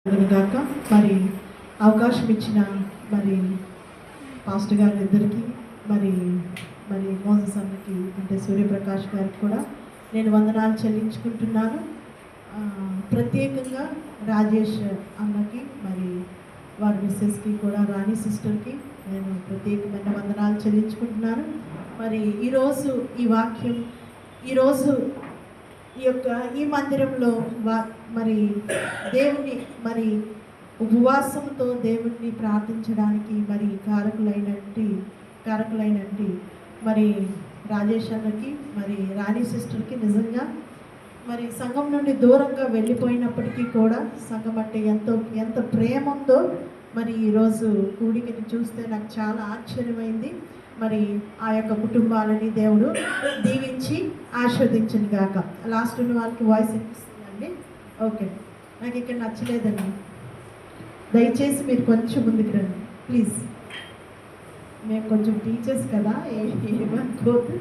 గాక మరి అవకాశం ఇచ్చిన మరి పాస్టర్ గారి ఇద్దరికి మరి మరి మోసస్ అన్నకి అంటే సూర్యప్రకాష్ గారికి కూడా నేను వందనాలు చెల్లించుకుంటున్నాను. ప్రత్యేకంగా రాజేష్ అన్నకి మరి వారి మిస్సెస్కి కూడా రాణి సిస్టర్కి నేను ప్రత్యేకమైన వందనాలు చెల్లించుకుంటున్నాను. మరి ఈరోజు ఈ వాక్యం ఈరోజు ఈ మందిరంలో మరి దేవుణ్ణి మరి ఉపవాసంతో దేవుణ్ణి ప్రార్థించడానికి మరి కారకులైనట్టి మరి రాజేష్ అన్నకి మరి రాణి సిస్టర్కి నిజంగా మరి సంఘం నుండి దూరంగా వెళ్ళిపోయినప్పటికీ కూడా సంఘం అంటే ఎంత ప్రేమ ఉందో మరి ఈరోజు కూడికని చూస్తే నాకు చాలా ఆశ్చర్యమైంది. మరి ఆ యొక్క కుటుంబాలని దేవుడు దీవించి ఆస్వాదించను గాక. లాస్ట్ ఉన్న వాళ్ళకి వాయిస్ వినిపిస్తుందండి. ఓకే, నాకు ఇక్కడ నచ్చలేదండి, దయచేసి మీరు కొంచెం ముందుకు రండి ప్లీజ్. మేము కొంచెం టీచర్స్ కదా, ఏమనుకోవద్దు.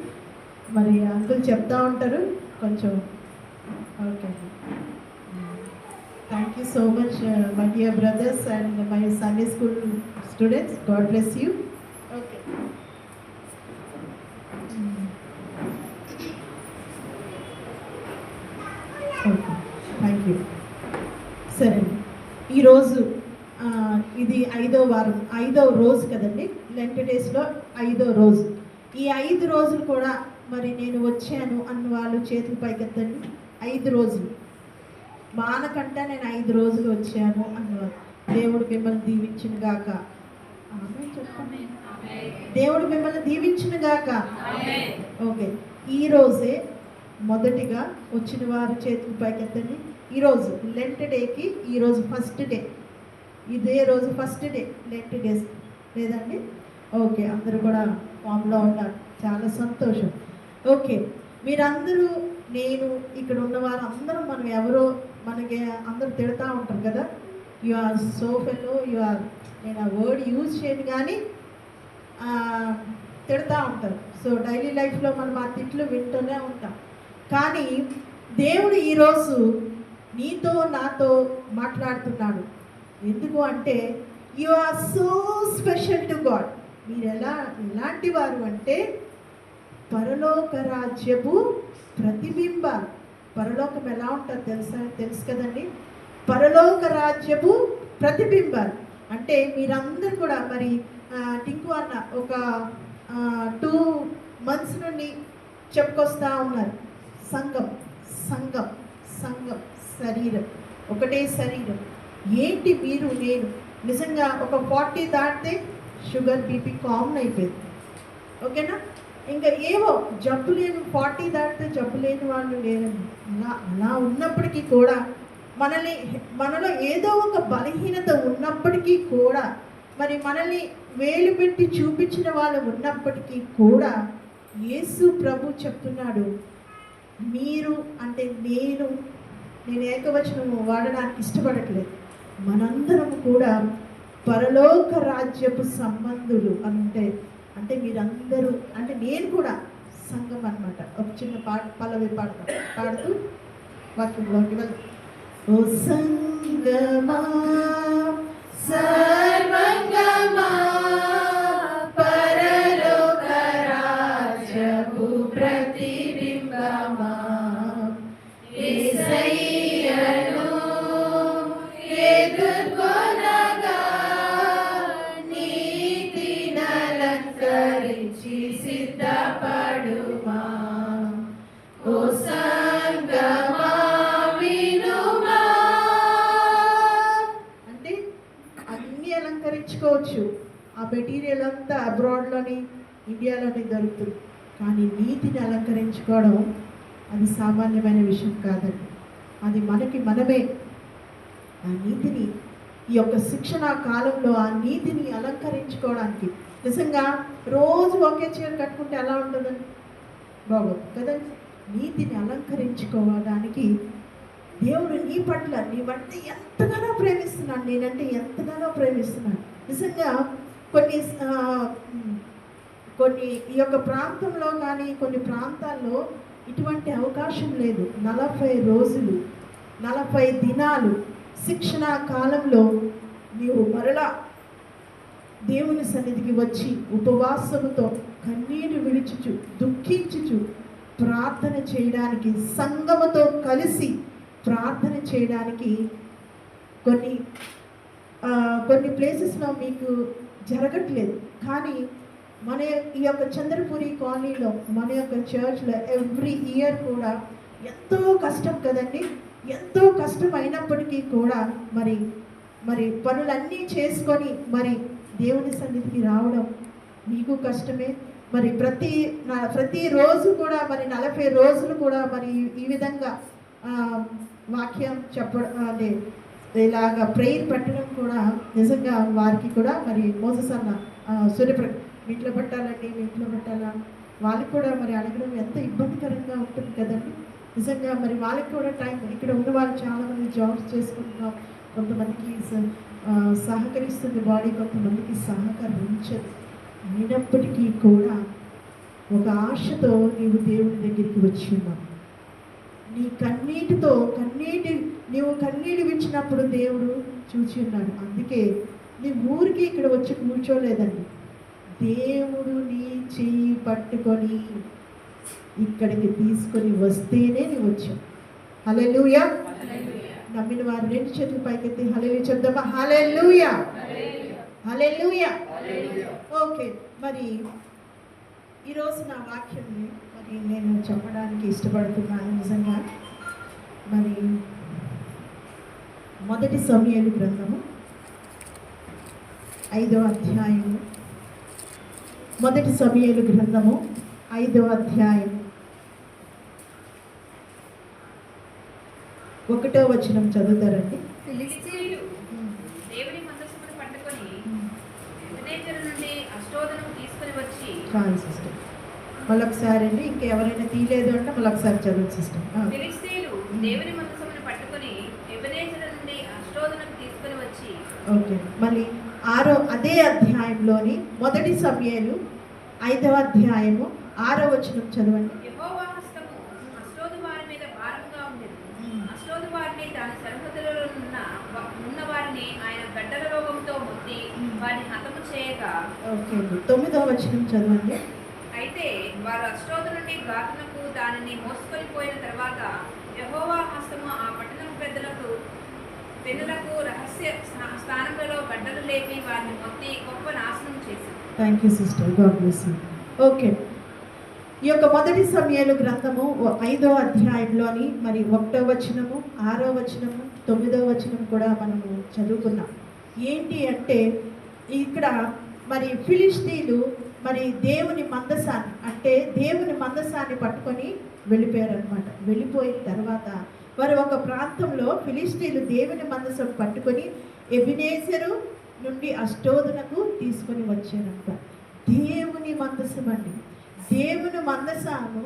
మరి అంకుల్ చెప్తా ఉంటారు కొంచెం. Okay, thank you so much my dear brothers and my Sunday school students. God bless you. Okay, thank you. సరే, ఈరోజు ఇది 5వ వారం, 5వ రోజు కదండి, లెంట్ డేస్లో 5వ రోజు. ఈ 5 రోజులు కూడా మరి నేను వచ్చాను అన్న వాళ్ళు చేతులు పైకెత్తండి. 5 రోజులు మానకంట నేను 5 రోజులు వచ్చాను అన్నవారు. దేవుడు మిమ్మల్ని దీవించును గాక. చెప్పండి, దేవుడు మిమ్మల్ని దీవించును గాక. ఓకే, ఈరోజే మొదటిగా వచ్చిన వారు చేతులు పైకెత్తండి. ఈరోజు లెంట్ డేకి ఈరోజు ఫస్ట్ డే, ఇదే రోజు ఫస్ట్ డే లెంట్ డేస్ లేదండి. ఓకే, అందరూ కూడా ఫామ్లో ఉన్నారు, చాలా సంతోషం. ఓకే, మీరందరూ నేను ఇక్కడ ఉన్నవారు అందరూ మనం ఎవరో మనకి అందరూ తిడతా ఉంటారు కదా, you are so fellow, you are, నేను ఆ వర్డ్ యూజ్ చేయను కానీ తిడతా ఉంటారు. సో డైలీ లైఫ్లో మనం ఆ తిట్లు వింటూనే ఉంటాం. కానీ దేవుడు ఈరోజు నీతో నాతో మాట్లాడుతున్నాడు. ఎందుకు అంటే you are so special to God. మీరు ఎలాంటి వారు అంటే పరలోక రాజ్యపు ప్రతిబింబాలు. పరలోకం ఎలా ఉంటుంది తెలుసు కదండి. పరలోక రాజ్యపు ప్రతిబింబాలు అంటే మీరందరూ కూడా మరి టింకు అన్న ఒక 2 months నుండి చెప్పుకొస్తా ఉన్నారు. సంఘం సంఘం సంఘం శరీరం, ఒకటే శరీరం. ఏంటి మీరు నేను నిజంగా ఒక 40 దాటితే షుగర్ బీపీ కామన్ అయిపోయింది. ఓకేనా, ఇంకా ఏవో జబ్బు లేని 40 దాటితే జబ్బు లేని వాళ్ళు లేరండి. అలా ఉన్నప్పటికీ కూడా మనలో ఏదో ఒక బలహీనత ఉన్నప్పటికీ కూడా మరి మనల్ని వేలు పెట్టి చూపించిన వాళ్ళు ఉన్నప్పటికీ కూడా యేసు ప్రభు చెప్తున్నాడు, మీరు అంటే నేను ఏకవచనం వాడడానికి ఇష్టపడట్లేదు. మనందరము కూడా పరలోక రాజ్యపు సంబంధులు అంటే మీరందరూ అంటే నేను కూడా సంఘం అన్నమాట. ఒక చిన్న పల్లవి పాడుతూ వాక్యంలోకి వెళ్తాం. ఓ సంగమా సర్వంగమా పరలోక రాజ్యపు ప్రతిబింబమా యేసయ్యను ఎదుర్కొనగా నీతిని అలంకరించి సిద్ధపడుమా. ఓ సంగమా వినుమా. అంటే అన్నీ అలంకరించుకోవచ్చు, ఆ మెటీరియల్ అంతా అబ్రాడ్లోని ఇండియాలోని దొరుకుతుంది. కానీ నీతిని అలంకరించుకోవడం అది సామాన్యమైన విషయం కాదండి. అది మనమే ఆ నీతిని ఈ యొక్క శిక్షణ కాలంలో ఆ నీతిని అలంకరించుకోవడానికి నిజంగా రోజు ఒకే చీర కట్టుకుంటే ఎలా ఉంటుందండి, బాగోదు కదండి. నీతిని అలంకరించుకోవడానికి దేవుడు నీ వంటి ఎంతగానో ప్రేమిస్తున్నాడు, నేనంటే ఎంతగానో ప్రేమిస్తున్నాడు. నిజంగా కొన్ని ఈ యొక్క ప్రాంతంలో కానీ కొన్ని ప్రాంతాల్లో ఇటువంటి అవకాశం లేదు. 40 రోజులు 40 దినాలు శిక్షణ కాలంలో నీవు మరలా దేవుని సన్నిధికి వచ్చి ఉపవాసముతో కన్నీరు విడిచుచు దుఃఖించుచు ప్రార్థన చేయడానికి, సంఘముతో కలిసి ప్రార్థన చేయడానికి కొన్ని ప్లేసెస్లో మీకు జరగట్లేదు. కానీ మన ఈ యొక్క చంద్రపురి కాలనీలో, మన యొక్క చర్చ్లో ఎవ్రీ ఇయర్ కూడా ఎంతో కష్టం కదండి. ఎంతో కష్టం అయినప్పటికీ కూడా మరి పనులన్నీ చేసుకొని మరి దేవుని సన్నిధికి రావడం మీకు కష్టమే. మరి ప్రతి రోజు కూడా మరి 40 రోజులు కూడా మరి ఈ విధంగా వాక్యం చెప్పడం అంటే ఇలాగా ప్రేయర్ పెట్టడం కూడా నిజంగా వారికి కూడా మరి మోసెస్ అన్న మీ ఇంట్లో పెట్టాలా వాళ్ళకి కూడా మరి అడగడం ఎంత ఇబ్బందికరంగా ఉంటుంది కదండి. నిజంగా మరి వాళ్ళకి కూడా టైం, ఇక్కడ ఉన్న వాళ్ళు చాలామంది జాబ్స్ చేసుకుంటున్నాం, కొంతమందికి సహకరిస్తుంది బాడీ, కొంతమందికి సహకరించదు. అయినప్పటికీ కూడా ఒక ఆశతో నీవు దేవుని దగ్గరికి వచ్చి ఉన్నావు. నీ నీవు కన్నీటి విచ్చినప్పుడు దేవుడు చూచి ఉన్నాడు. అందుకే నీ ఊరికి ఇక్కడ వచ్చి కూర్చోలేదండి. దేవుడు నీ చెయ్యి పట్టుకొని ఇక్కడికి తీసుకొని వస్తేనే నీవు వచ్చావు. హల్లెలూయా. నమ్మిన వారు 2 చేతులు పైకెత్తి హల్లెలూయా చెప్దామా? హల్లెలూయా, హల్లెలూయా. ఓకే, మరి ఈరోజు నా వాక్యాన్ని మరి నేను చెప్పడానికి ఇష్టపడుతున్నాను. నిజంగా మరి మొదటి సమూయేలు గ్రంథము 5వ అధ్యాయము, మొదటి సమూయేలు గ్రంథము 5వ అధ్యాయం 1వ వచనం చదువుతారండి. ఫిలిష్తీయులు దేవుని మందసమును పట్టుకొని ఎబెనేజరు నుండి అష్టోదను తీసుకొని వచ్చి సిస్టర్ మళ్ళొకసారి అండి, ఇంకెవరైనా తీయలేదు అంటే మళ్ళొకసారి చదువు సిస్టర్. ఫిలిష్తీయులు దేవుని మందసమును పట్టుకొని ఎబెనేజరు నుండి అష్టోదను తీసుకొని వచ్చి. ఓకే, మళ్ళీ అదే అధ్యాయంలోని మొదటి సమూయేలు 5వ అధ్యాయము 6వ వచనం చదవండి. యెహోవా హస్తము అష్టోదు వారి మీద భారంగా ఉండెను. అష్టోదు వారిని దాని సరిహద్దులలో ఉన్న వారిని ఆయన గడ్డల రోగంతో మొత్తి వారిని హతము చేయగా. ఓకే, 9వ వచనం చదవండి. అయితే వారు అష్టోదు నుండి గాతునకు దానిని మోసుకొని పోయిన తర్వాత యెహోవా హస్తము ఆ పట్టణం పెన్నులకు రహస్య స్థానములలో గడ్డలు లేపి వారిని మొత్తి గొప్ప నాశనం చేసింది. Thank you sister, God bless you. Okay, ఈ యొక్క మొదటి సమూయేలు గ్రంథము 5వ అధ్యాయంలోని మరి 1వ వచనము, 6వ వచనము, 9వ వచనం కూడా మనము చదువుకున్నాం. ఏంటి అంటే ఇక్కడ మరి ఫిలిష్తీయులు మరి దేవుని మందసాన్ని పట్టుకొని వెళ్ళిపోయారనమాట. వెళ్ళిపోయిన తర్వాత వారు ఒక ప్రాంతంలో ఫిలిష్తీయులు దేవుని మందసం పట్టుకొని ఎబెనేజరు నుండి అష్టోదునకు తీసుకొని వచ్చారంట. దేవుని మందసం అండి. దేవుని మందసాము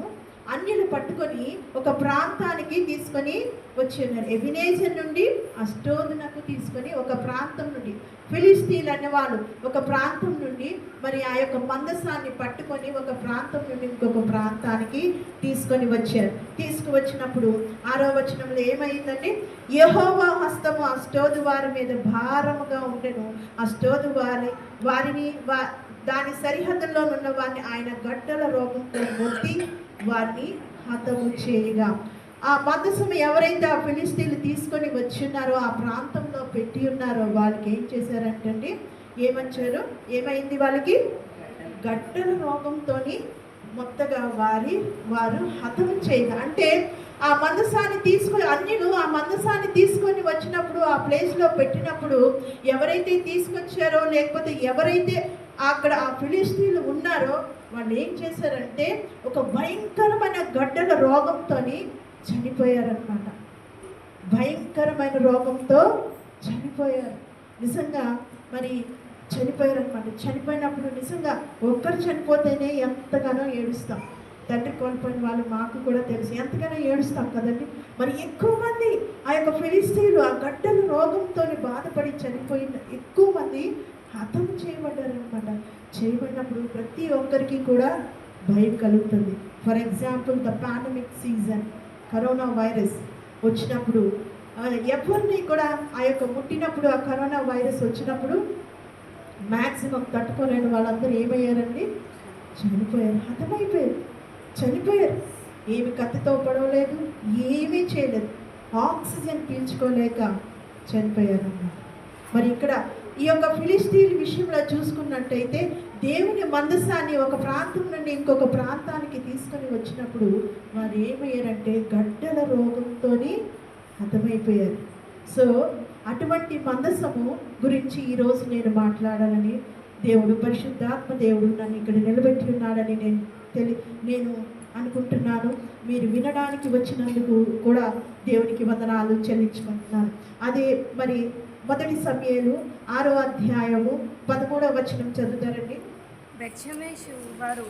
అన్యులు పట్టుకొని ఒక ప్రాంతానికి తీసుకొని వచ్చున్నారు. ఎబెనేజర్ నుండి అష్టోదునకు తీసుకొని ఒక ప్రాంతం నుండి, ఫిలిష్తీయులు అనేవాళ్ళు ఒక ప్రాంతం నుండి మరి ఆ యొక్క మందసాన్ని పట్టుకొని ఒక ప్రాంతం నుండి ఇంకొక ప్రాంతానికి తీసుకొని వచ్చారు. తీసుకువచ్చినప్పుడు 6వ వచనంలో ఏమైందండి? యెహోవా హస్తము అష్టోదు వారి మీద భారముగా ఉండెను. అష్టోదు వారిని దాని సరిహద్దుల్లో ఉన్న వారిని ఆయన గడ్డల రోగంతో మొత్తి వారిని హతము చేయగా. ఆ మందసం ఎవరైతే ఆ ఫిలిష్తీయులు తీసుకొని వచ్చిన్నారో, ఆ ప్రాంతంలో పెట్టి ఉన్నారో, వాళ్ళకి ఏం చేశారంటండి? ఏమైంది? వాళ్ళకి గడ్డల రోగంతో మొత్తగా వారు హతము చేయగా. అంటే ఆ మందసాన్ని తీసుకొని అన్యులు ఆ మందసాన్ని తీసుకొని వచ్చినప్పుడు, ఆ ప్లేస్లో పెట్టినప్పుడు ఎవరైతే తీసుకొచ్చారో లేకపోతే ఎవరైతే అక్కడ ఆ ఫిలిష్తీయులు ఉన్నారో వాళ్ళు ఏం చేశారంటే ఒక భయంకరమైన గడ్డల రోగంతో చనిపోయారనమాట. భయంకరమైన రోగంతో చనిపోయారు. నిజంగా మరి చనిపోయారనమాట. చనిపోయినప్పుడు నిజంగా ఒక్కరు చనిపోతేనే ఎంతగానో ఏడుస్తాం. తండ్రి కోల్పోయిన వాళ్ళు మాకు కూడా తెలుసు, ఎంతగానో ఏడుస్తాం కదండి. మరి ఎక్కువ మంది ఆ యొక్క ఫిలిష్తీయులు ఆ గడ్డల రోగంతో బాధపడి చనిపోయిన ఎక్కువ మంది హతము చేయబడ్డారనమాట. చేయబడినప్పుడు ప్రతి ఒక్కరికి కూడా భయం కలుగుతుంది. For example the pandemic season, corona virus వచ్చినప్పుడు ఎవరిని కూడా ఆ యొక్క ముట్టినప్పుడు, ఆ కరోనా వైరస్ వచ్చినప్పుడు మ్యాక్సిమం తట్టుకోలేని వాళ్ళందరూ ఏమయ్యారండి? చనిపోయారు, హతమైపోయారు, చనిపోయారు. ఏమి కత్తితో పడవలేదు, ఏమీ చేయలేదు, ఆక్సిజన్ పీల్చుకోలేక చనిపోయారన్నమాట. మరి ఇక్కడ ఈ యొక్క ఫిలిస్తీన్ల విషయంలో చూసుకున్నట్టయితే దేవుని మందసాన్ని ఒక ప్రాంతం నుండి ఇంకొక ప్రాంతానికి తీసుకొని వచ్చినప్పుడు వారు ఏమయ్యారంటే గడ్డల రోగంతో హతమైపోయారు. సో అటువంటి మందసము గురించి ఈరోజు నేను మాట్లాడాలని దేవుడు, పరిశుద్ధాత్మ దేవుడు నన్ను ఇక్కడ నిలబెట్టి ఉన్నాడని నేను అనుకుంటున్నాను. మీరు వినడానికి వచ్చినందుకు కూడా దేవునికి వందనాలు చెల్లించుకుంటున్నాను. అదే మరి 1 సమూయేలు 6వ అధ్యాయము 13వ వచనం చదువుతారండి. బెత్షెమెషు వారు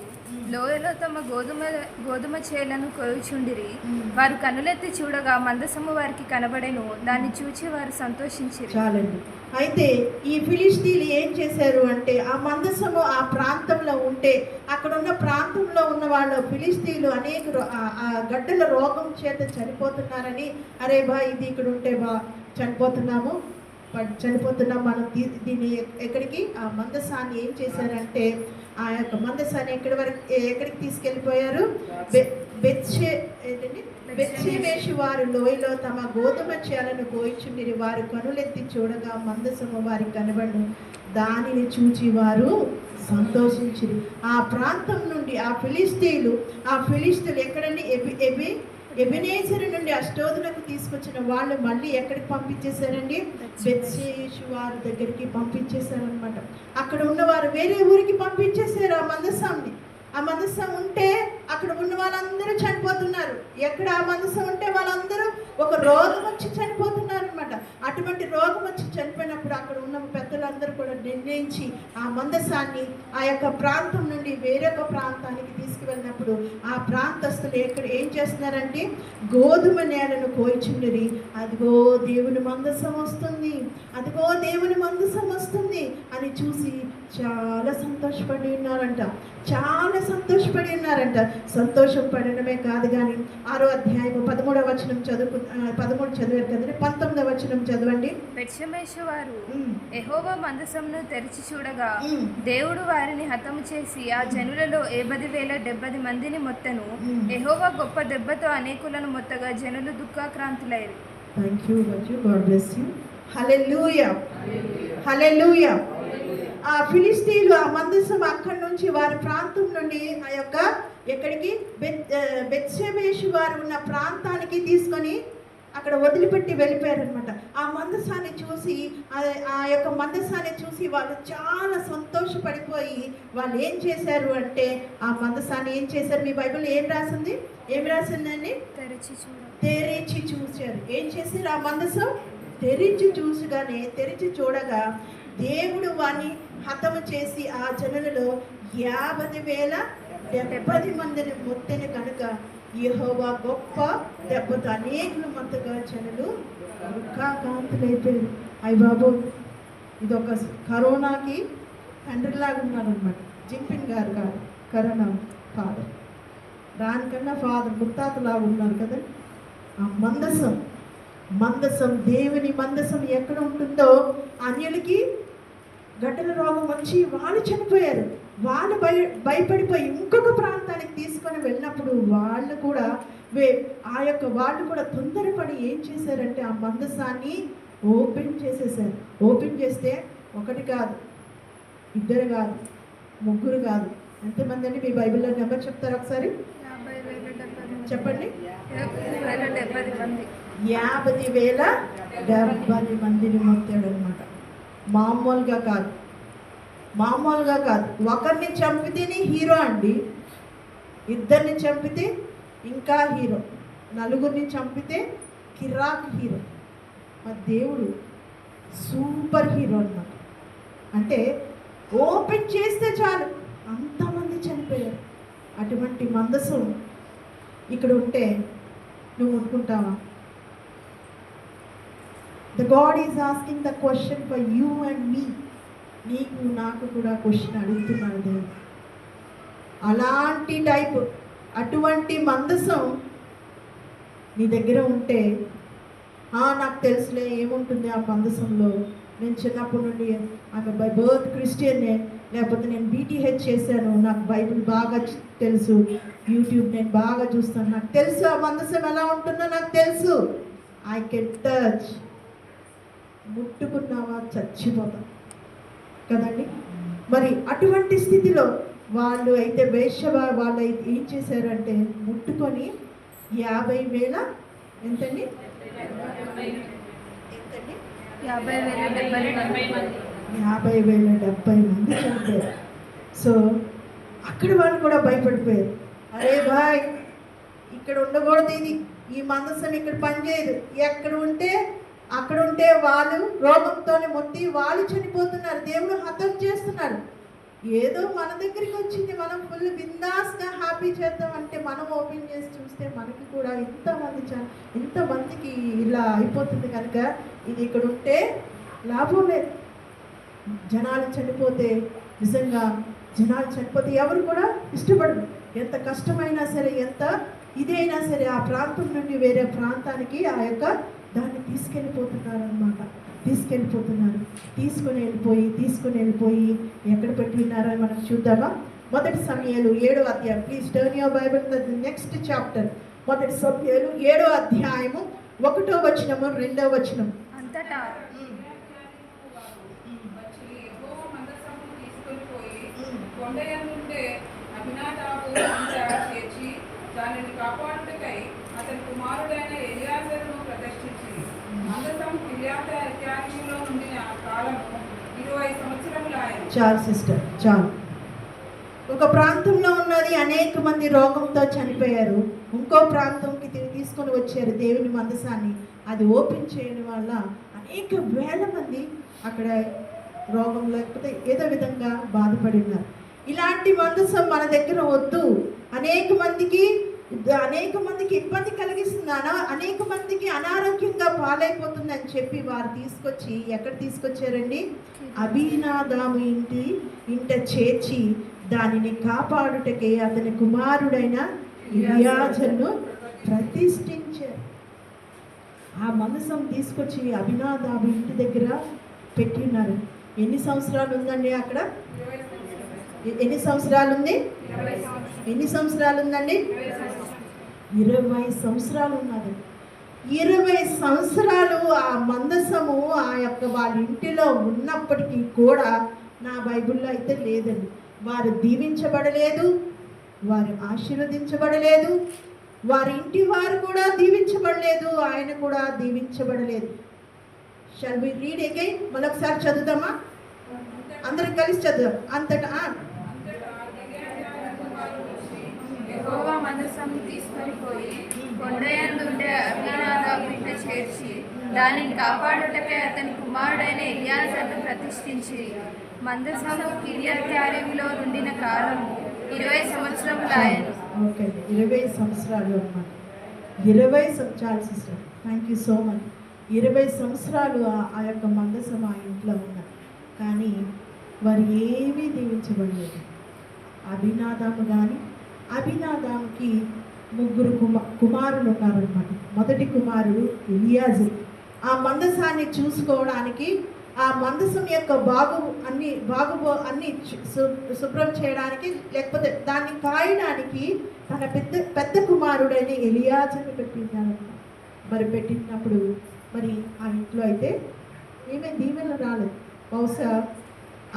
లోయలో తమ గోధుమ చేలను కోయుచుండిరి. వారు కనులెత్తి చూడగా మందసము వారికి కనబడెను. దాన్ని చూచి వారు సంతోషించిరి. చాలండి. అయితే ఈ ఫిలిస్తీన్లు ఏం చేశారు అంటే, ఆ మందసము ఆ ప్రాంతంలో ఉంటే అక్కడ ఉన్న ప్రాంతంలో ఉన్న వాళ్ళు ఫిలిస్తీన్లు అనేక ఆ గడ్డల రోగం చేత చనిపోతున్నారని, అరే బా ఇది ఇక్కడ ఉంటే చనిపోతున్నాం మనం దీన్ని ఎక్కడికి, ఆ మందసాన్ని ఏం చేశారంటే ఆ యొక్క మందసాన్ని ఎక్కడికి తీసుకెళ్ళిపోయారు? బెత్షెమెషు వారు లోయలో తమ గోధుమ చేలను కోయిచుండిరి. వారు కనులెత్తి చూడగా మందసము వారికి కనబడు. దానిని చూచి వారు సంతోషించిరి. ఆ ప్రాంతం నుండి ఆ ఫిలిస్తీన్లు ఎక్కడండి? ఎబెనేజరు నుండి అష్టోదులకు తీసుకొచ్చిన వాళ్ళు మళ్ళీ ఎక్కడికి పంపించేశారండి? బెత్షెమెషు వారి దగ్గరికి పంపించేశారనమాట. అక్కడ ఉన్నవారు వేరే ఊరికి పంపించేశారు ఆ మందసాన్ని. ఆ మందసం ఉంటే అక్కడ ఉన్న వాళ్ళందరూ చనిపోతున్నారు. ఎక్కడ ఆ మందసం ఉంటే వాళ్ళందరూ ఒక రోగం వచ్చి చనిపోతున్నారు అనమాట. అటువంటి రోగం వచ్చి చనిపోయినప్పుడు అక్కడ ఉన్న పెద్దలందరూ కూడా నిర్ణయించి ఆ మందసాన్ని ఆ యొక్క ప్రాంతం నుండి వేరొక ప్రాంతానికి తీసుకువెళ్ళినప్పుడు ఆ ప్రాంతస్తులు ఏం చేస్తున్నారంటే గోధుమ నేలను కోయిచుండిరి. అదిగో దేవుని మందసం వస్తుంది, అదిగో దేవుని మందసం వస్తుంది అని చూసి చాలా సంతోషపడి ఉన్నారంట. సంతోషం పడడమే కాదు కానీ 6వ అధ్యాయము 13వ వచనం 13 చదివారు కదండి, 19వ వచనం చదవండి. బెత్షెమెషు వారు యెహోవా మందసమును తెరిచి చూడగా దేవుడు వారిని హతము చేసి ఆ జనులలో 70,070 మందిని మొత్తను. యెహోవా గొప్ప దెబ్బతో అనేకులను మొత్తగా జనులు దుఃఖాక్రాంతులైరి. Thank you, God bless you. Hallelujah, hallelujah. ఆ ఫిలిస్తీన్లు ఆ మందసం అక్కడి నుంచి వారి ప్రాంతం నుండి ఆ యొక్క ఎక్కడికి బెత్షెమెషు వారు ఉన్న ప్రాంతానికి తీసుకొని అక్కడ వదిలిపెట్టి వెళ్ళిపోయారనమాట. ఆ మందసాన్ని చూసి ఆ యొక్క మందసాన్ని చూసి వాళ్ళు చాలా సంతోషపడిపోయి వాళ్ళు ఏం చేశారు అంటే ఆ మందసాన్ని ఏం చేశారు? మీ బైబిల్ ఏం రాసిందండి? తెరిచి చూశారు. ఏం చేశారు? ఆ మందసం తెరిచి చూడగా దేవుడు వారిని హతము చేసి ఆ జనులలో 50,070 మందిని మొత్తని కనుక యెహోవా గొప్ప దెబ్బతో అనేకులు మొత్తగా జనులు దుఃఖాకాంతులైపోయారు. అయ్య బాబు, ఇదొక కరోనాకి తండ్రిలాగా ఉన్నారనమాట. జింపిన్ గారు కాదు, కరోనా ఫాదర్, దానికన్నా ఫాదర్ ముత్తాతలాగా ఉన్నారు కదా. ఆ మందసం దేవుని మందసం ఎక్కడ ఉంటుందో అన్యులకి గడ్డల రోగం వచ్చి వాళ్ళు చనిపోయారు. వాళ్ళు భయపడిపోయి ఇంకొక ప్రాంతానికి తీసుకొని వెళ్ళినప్పుడు వాళ్ళు కూడా వాళ్ళు కూడా తొందరపడి ఏం చేశారంటే ఆ మందసాన్ని ఓపెన్ చేసేసారు. ఓపెన్ చేస్తే ఒకటి కాదు, ఇద్దరు కాదు, ముగ్గురు కాదు, ఎంతమంది అండి? మీ బైబిల్లో నెంబర్ చెప్తారు ఒకసారి చెప్పండి. 50,070 మందిని మొత్తాడు అనమాట. మామూలుగా కాదు. ఒకరిని చంపితేనే హీరో అండి, ఇద్దరిని చంపితే ఇంకా హీరో, నలుగురిని చంపితే కిరాక్ హీరో. మా దేవుడు సూపర్ హీరో అన్నమాట. అంటే ఓపెన్ చేస్తే చాలు అంతమంది చనిపోయారు. అటువంటి మందసం ఇక్కడ ఉంటే నువ్వు ముట్టుకుంటావా? The God is asking the question for you and me. నీకు నాకు కూడా క్వశ్చన్ అడుగుతున్నాడు దేవుడు. అలాంటి అటువంటి మందసం నీ దగ్గర ఉంటే నాకు తెలుసులే ఏముంటుంది ఆ మందసంలో, నేను చిన్నప్పటి నుండి ఆమె బై బర్త్ క్రిస్టియన్నే, లేకపోతే నేను బీటీహెచ్ చేశాను, నాకు బైబిల్ బాగా తెలుసు, యూట్యూబ్ నేను బాగా చూస్తాను, నాకు తెలుసు ఆ మందసం ఎలా ఉంటుందో నాకు తెలుసు. I can touch. ముట్టుకున్నావా చచ్చిపోతాం కదండి. మరి అటువంటి స్థితిలో వాళ్ళు అయితే వాళ్ళు అయితే ఏం చేశారంటే ముట్టుకొని 50,000 ఎంతండి 50,070 మంది చనిపోయారు. సో అక్కడ వాళ్ళు కూడా భయపడిపోయారు. అరే బాయ్, ఇక్కడ ఉండకూడదు, ఇది ఈ మందసం ఇక్కడ పనిచేయదు, అక్కడ ఉంటే వాళ్ళు రోగంతోనే మొత్తి వాళ్ళు చనిపోతున్నారు, దేవుడు హతం చేస్తున్నారు. ఏదో మన దగ్గరికి వచ్చింది, మనం ఫుల్ బిందాస్గా హ్యాపీ చేద్దాం అంటే మనం ఓపెన్ చేసి చూస్తే మనకి కూడా ఇంతమందికి ఇలా అయిపోతుంది. కనుక ఇది ఇక్కడ ఉంటే లాభం లేదు. జనాలు చనిపోతే ఎవరు కూడా ఇష్టపడరు. ఎంత కష్టమైనా సరే, ఎంత ఇదైనా సరే ఆ ప్రాంతం నుండి వేరే ప్రాంతానికి ఆ యొక్క దాన్ని తీసుకొని వెళ్ళిపోయి ఎక్కడ పెట్టినారో మనం చూద్దామా. మొదటి సమయాలు 7వ అధ్యాయం. Please turn your Bible to the next chapter. మొదటి సమయాలు 7వ అధ్యాయము 1వ వచనము 2వ వచనం. అంతటా దానిని కాపాడుటకై అతని కుమారుడైన ఎలియాజరును ప్రతిష్ఠించి మందసం కిర్యతయారీములో ఉండిన కాలము 20 సంవత్సరములాయెను. చాలు సిస్టర్, చాలు. ఒక ప్రాంతంలో ఉన్నది, అనేక మంది రోగంతో చనిపోయారు. ఇంకో ప్రాంతంకి తీసుకొని వచ్చారు దేవుని మందసాన్ని. అది ఓపెన్ చేయడం వల్ల అనేక వేల మంది అక్కడ రోగం లేకపోతే ఏదో విధంగా బాధపడి ఉన్నారు. ఇలాంటి మందసం మన దగ్గర వద్దు. అనేక మందికి ఇబ్బంది కలిగిస్తుంది, అనేక మందికి అనారోగ్యంగా పాలైపోతుంది అని చెప్పి వారు తీసుకొచ్చి ఎక్కడ తీసుకొచ్చారండి? అబీనాదాము ఇంట చేర్చి దానిని కాపాడుటకే అతని కుమారుడైన ఎలియాజరును ప్రతిష్ఠించారు. ఆ మందసం తీసుకొచ్చి అబీనాదాము ఇంటి దగ్గర పెట్టి ఉన్నారు. ఎన్ని సంవత్సరాలు ఉందండి అక్కడ? ఎన్ని సంవత్సరాలు ఉంది? ఎన్ని సంవత్సరాలు ఉందండి? 20 సంవత్సరాలు ఉన్నారు. 20 సంవత్సరాలు ఆ మందసము ఆ యొక్క వాళ్ళ ఇంటిలో ఉన్నప్పటికీ కూడా నా బైబిల్లో అయితే లేదండి. వారు దీవించబడలేదు, వారు ఆశీర్వదించబడలేదు, వారి ఇంటి వారు కూడా దీవించబడలేదు, ఆయన కూడా దీవించబడలేదు. Shall we read again? మరొకసారి చదువుదామా? అందరం కలిసి చదువుదాం. అంతటా యెహోవా మందసం తీసుకొని పోయి కొండయందుండే అబీనాదాబు ఇంట చేర్చి దానిని కాపాడుటకై అతని కుమారుడైన ఎలియాజరును ప్రతిష్ఠించి మందసము కిర్యతయారీములో ఉండిన కాలము 20 సంవత్సరములాయెను. ఓకే, 20 సంవత్సరాలు అన్నమాట. 20 చాలు sister, thank you so much. 20 సంవత్సరాలు ఆ యొక్క మందసం ఆ ఇంట్లో ఉన్నారు. కానీ వారు ఏమీ దీవించబడలేదు. అబీనాదాముకి 3 కుమారులు ఉన్నారనమాట. మొదటి కుమారుడు ఎలియాజరు. ఆ మందసాన్ని చూసుకోవడానికి, ఆ మందసం యొక్క అన్ని శుభ్రం చేయడానికి, లేకపోతే దాన్ని కాయడానికి తన పెద్ద కుమారుడైన ఎలియాజరుని పెట్టించారనమాట. మరి పెట్టినప్పుడు మరి ఆ ఇంట్లో అయితే ఏమీ దీవెనలు రాలేదు. బహుశా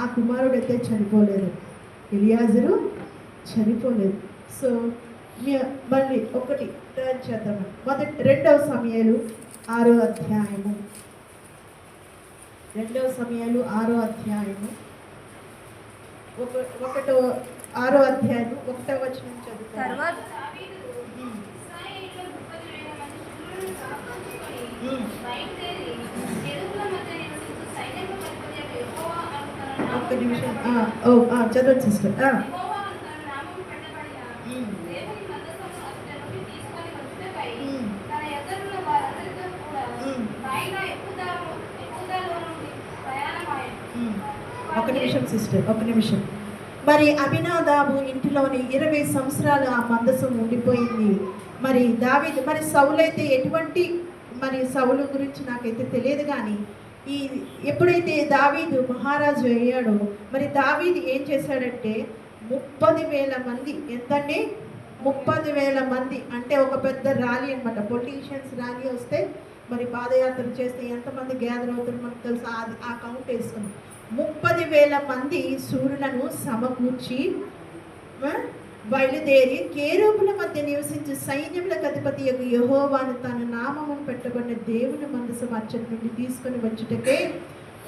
ఆ కుమారుడైతే చనిపోలేదు, ఎలియాజరు చనిపోలేదు. సో మళ్ళీ ఒకటి టర్న్ చేద్దామని 2వ సమయాలు 6వ అధ్యాయము. 2వ సమయాలు 6వ అధ్యాయము 6వ అధ్యాయము 1వ వచనం చదువుతారు. ఒక్క నిమిషం చదవండి సిస్టర్. ఒక నిమిషం సిస్టర్, ఒక నిమిషం. మరి అబీనాదాబు ఇంటిలోని 20 సంవత్సరాలు ఆ మందసం ఉండిపోయింది. మరి సౌలైతే ఎటువంటి మరి సౌలు గురించి నాకైతే తెలియదు, కానీ ఈ ఎప్పుడైతే దావీదు మహారాజు అయ్యాడో మరి దావీదు ఏం చేశాడంటే 30,000 మంది, ఎంతండి 30,000 మంది అంటే ఒక పెద్ద ర్యాలీ అనమాట. పొలిటీషియన్స్ ర్యాలీ వస్తే మరి పాదయాత్ర చేస్తే ఎంతమంది గ్యాదర్ అవుతారు మనకు తెలుసు, అది ఆ కౌంట్ వేసుకుని 30,000 మంది సూర్యులను సమకూర్చి బయలుదేరి కేరూబుల మధ్య నివసించి సైన్యములకు అధిపతి యొక్క యెహోవాను తన నామమును పెట్టబడిన దేవుని మందసం అచ్చటి నుండి తీసుకొని వచ్చుటకే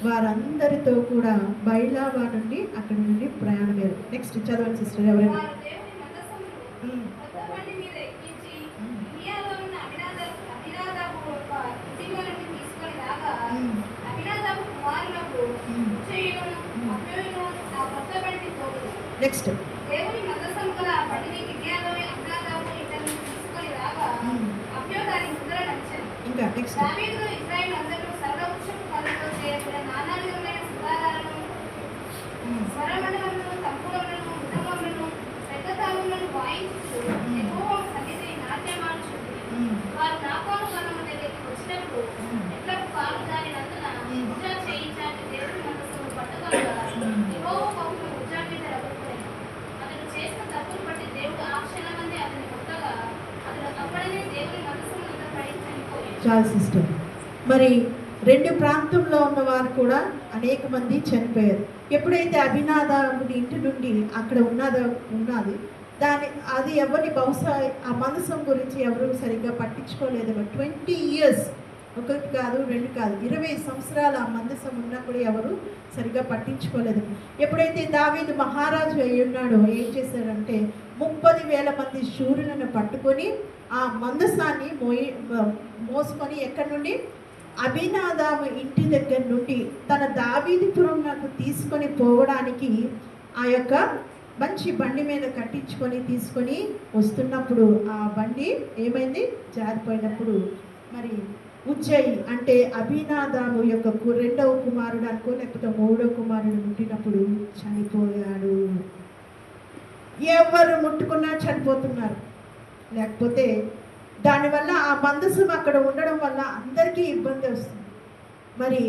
వారందరితో కూడా బయలావా నుండి అక్కడి నుండి ప్రయాణమయ్యారు. నెక్స్ట్ చదవండి సిస్టర్ ఎవరైనా. వారు దేవుని మందసమును కొత్త బండి మీద ఎక్కించి గిబియాలో ఉన్న అబీనాదాబు యొక్క కుటుంబం నుండి తీసుకొని రాగా అబీనాదాబు కుమారులకు ఉజ్జీయును అబ్యోయును ఆ కొత్త బండి తోడు. నెక్స్ట్ దేవుని మందసం గల ఆ బండిని గిబియాలోని అబీనాదాబు ఇద్దరు నుండి తీసుకొని రాగా అబ్యో దాని ముందర నడిచాడు. ఇంకా నెక్స్ట్ దావీదు ఇశ్రాయేలు అందరూ సర్వవృక్షపు కళ్ళతో చేయబడిన నానా విధములైన శృంగారాలను స్వరమండలములను తంపురములను మృదంగములను పెద్ద తాళములను వాయించుచు యెహోవా సన్నిధిని నాట్యమాడుచుండి వారు నాకోను వనము దగ్గరికి వచ్చినప్పుడు ఎట్లకు పాలు దానినందున ఉజ్జా చేయించాలని దేవుని మందసము పట్టుకొనగా యెహోవా కోపము ఉజ్జా మీద రగులుకొనెను. అతడు చేసిన తప్పును బట్టి దేవుడు ఆ క్షణమందే అతని కొట్టగా అతడు అప్పుడనే దేవుని మందసము మీద పడి చనిపోయాడు. చాలు సిస్టర్. మరి 2 ప్రాంతంలో ఉన్న వారు కూడా అనేక మంది చనిపోయారు. ఎప్పుడైతే అభినాదాబుని ఇంటి నుండి అక్కడ ఉన్నది అది ఎవరిని బహుశా ఆ మందసం గురించి ఎవరు సరిగ్గా పట్టించుకోలేదేమో. 20 years, ఒకటి కాదు 2 కాదు 20 సంవత్సరాలు ఆ మందసం ఉన్నప్పుడు ఎవరు సరిగ్గా పట్టించుకోలేదు. ఎప్పుడైతే దావీదు మహారాజు అయి ఉన్నాడో ఏం చేశాడంటే 30,000 మంది శూరులను పట్టుకొని ఆ మందసాన్ని మోసుకొని ఎక్కడి నుండి అబీనాదాబు ఇంటి దగ్గర నుండి తన దావీదుపురం నాకు తీసుకొని పోవడానికి ఆ యొక్క మంచి బండి మీద కట్టించుకొని తీసుకొని వస్తున్నప్పుడు ఆ బండి ఏమైంది, జారిపోయినప్పుడు మరి ఉజ్జయి అంటే అబీనాదాబు యొక్క 2వ కుమారుడు అనుకో లేకపోతే 3వ కుమారుడు ముట్టినప్పుడు చనిపోయాడు. ఎవరు ముట్టుకున్నా చనిపోతున్నారు. లేకపోతే దానివల్ల ఆ మందసం అక్కడ ఉండడం వల్ల అందరికీ ఇబ్బంది వస్తుంది. మరి